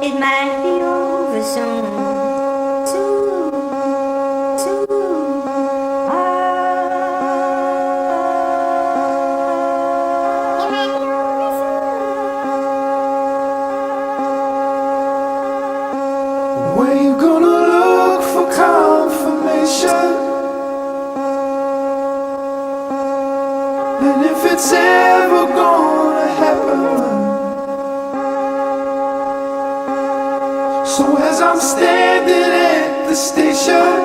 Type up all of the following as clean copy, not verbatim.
It might be over soon. Where you gonna look for confirmation? And if it's ever gonna happen. So as I'm standing at the station,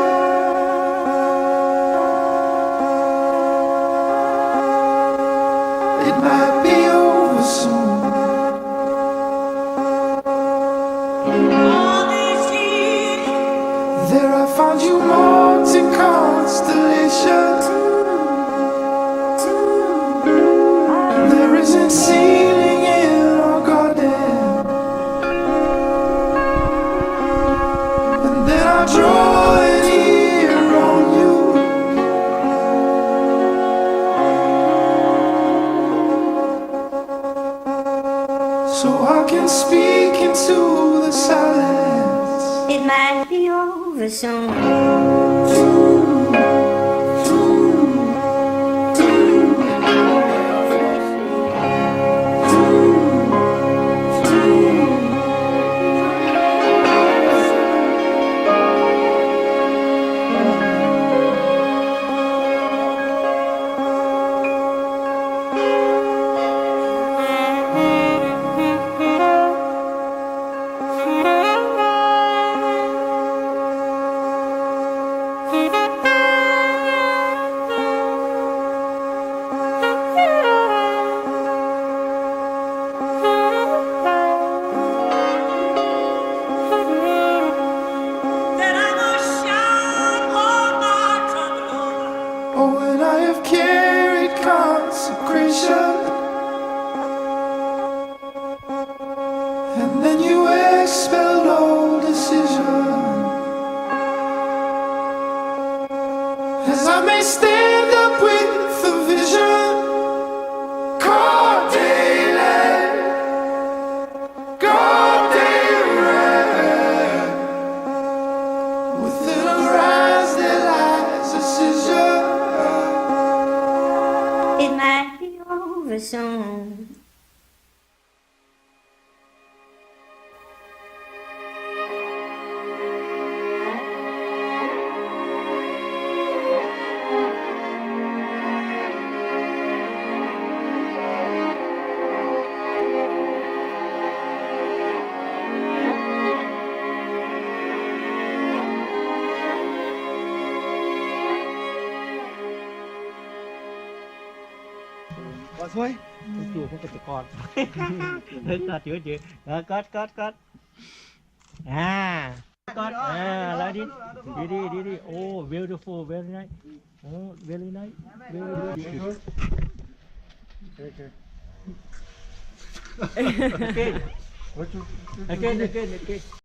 it might be over soon. There I found you marked in constellations. There isn't ceiling in our garden. And then I draw an ear on you. So I can speak into the silence. It might be over soon. Oh, and I have carried consecration. And then you expelled all decision. As I may stand up with a vision, caught daylight, God daylight. Within a rise there lies a scissor. It might be over soon. Có xuôi. Chùa không cần con. Cất chữa chữa. Cất. À. Cất. À, lại đi. Đi. Oh, beautiful, very nice. Oh, very nice. Very good. Okay. Again.